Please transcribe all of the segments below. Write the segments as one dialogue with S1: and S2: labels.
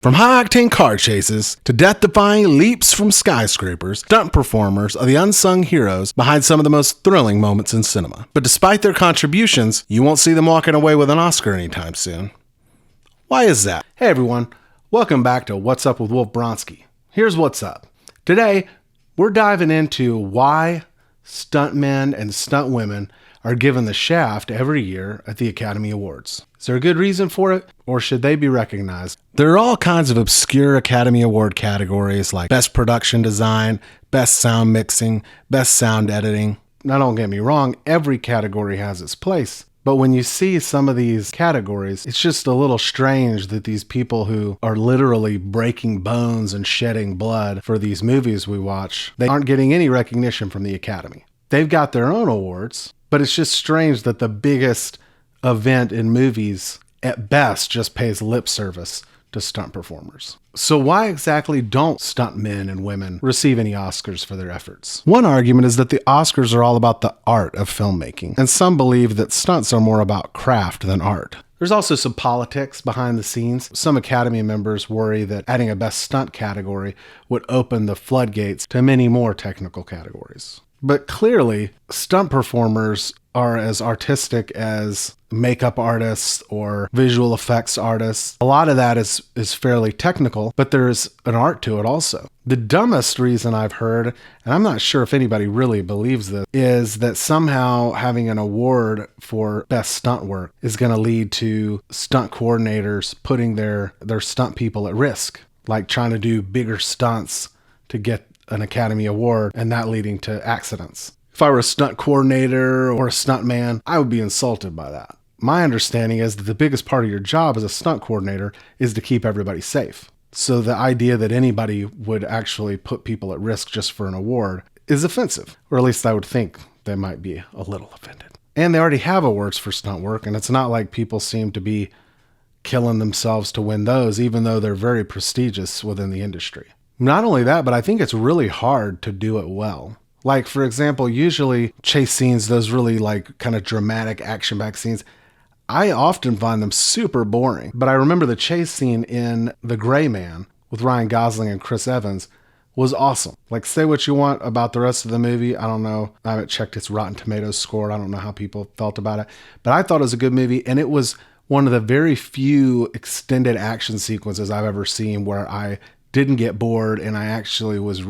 S1: From high-octane car chases to death-defying leaps from skyscrapers, stunt performers are the unsung heroes behind some of the most thrilling moments in cinema. But despite their contributions, you won't see them walking away with an Oscar anytime soon. Why is that? Hey everyone, welcome back to What's Up with Wolf Bronski. Here's what's up. Today, we're diving into why stuntmen and stuntwomen are given the shaft every year at the Academy Awards. Is there a good reason for it, or should they be recognized? There are all kinds of obscure Academy Award categories like Best Production Design, Best Sound Mixing, Best Sound Editing. Now don't get me wrong, every category has its place. But when you see some of these categories, it's just a little strange that these people who are literally breaking bones and shedding blood for these movies we watch, they aren't getting any recognition from the Academy. They've got their own awards, but it's just strange that the biggest event in movies at best just pays lip service to stunt performers. So why exactly don't stuntmen and women receive any Oscars for their efforts? One argument is that the Oscars are all about the art of filmmaking, and some believe that stunts are more about craft than art. There's also some politics behind the scenes. Some Academy members worry that adding a Best Stunt category would open the floodgates to many more technical categories. But clearly, stunt performers are as artistic as makeup artists or visual effects artists. A lot of that is fairly technical, but there's an art to it also. The dumbest reason I've heard, and I'm not sure if anybody really believes this, is that somehow having an award for best stunt work is going to lead to stunt coordinators putting their stunt people at risk, like trying to do bigger stunts to get an Academy Award and that leading to accidents. If I were a stunt coordinator or a stunt man, I would be insulted by that. My understanding is that the biggest part of your job as a stunt coordinator is to keep everybody safe. So the idea that anybody would actually put people at risk just for an award is offensive, or at least I would think they might be a little offended. And they already have awards for stunt work, and it's not like people seem to be killing themselves to win those, even though they're very prestigious within the industry. Not only that, but I think it's really hard to do it well. Like, for example, usually chase scenes, those really like kind of dramatic action-packed scenes, I often find them super boring. But I remember the chase scene in The Gray Man with Ryan Gosling and Chris Evans was awesome. Like, say what you want about the rest of the movie. I don't know. I haven't checked its Rotten Tomatoes score. I don't know how people felt about it. But I thought it was a good movie, and it was one of the very few extended action sequences I've ever seen where I didn't get bored, and I actually was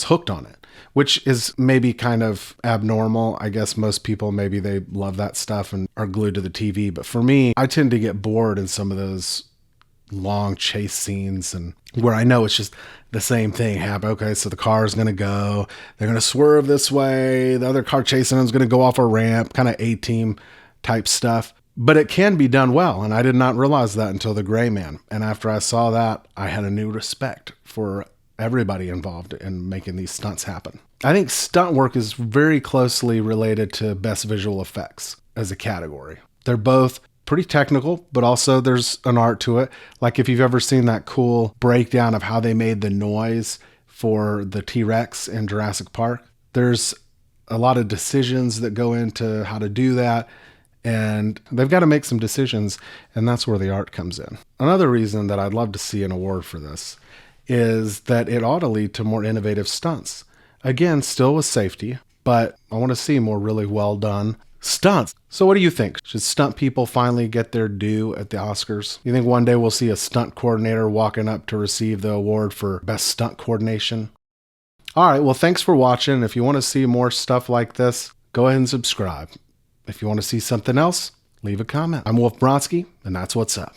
S1: hooked on it, which is maybe kind of abnormal. I guess most people, maybe they love that stuff and are glued to the TV. But for me, I tend to get bored in some of those long chase scenes and where I know it's just the same thing happen. Okay, so the car is going to go, they're going to swerve this way, the other car chasing them is going to go off a ramp, kind of A-team type stuff. But it can be done well, and I did not realize that until The Gray Man. And after I saw that, I had a new respect for everybody involved in making these stunts happen. I think stunt work is very closely related to best visual effects as a category. They're both pretty technical, but also there's an art to it. Like if you've ever seen that cool breakdown of how they made the noise for the T-Rex in Jurassic Park, there's a lot of decisions that go into how to do that. And they've got to make some decisions, and that's where the art comes in. Another reason that I'd love to see an award for this is that it ought to lead to more innovative stunts. Again, still with safety, but I want to see more really well done stunts. So what do you think? Should stunt people finally get their due at the Oscars? You think one day we'll see a stunt coordinator walking up to receive the award for best stunt coordination? All right, well, thanks for watching. If you want to see more stuff like this, go ahead and subscribe. If you want to see something else, leave a comment. I'm Wolf Bronski, and that's what's up.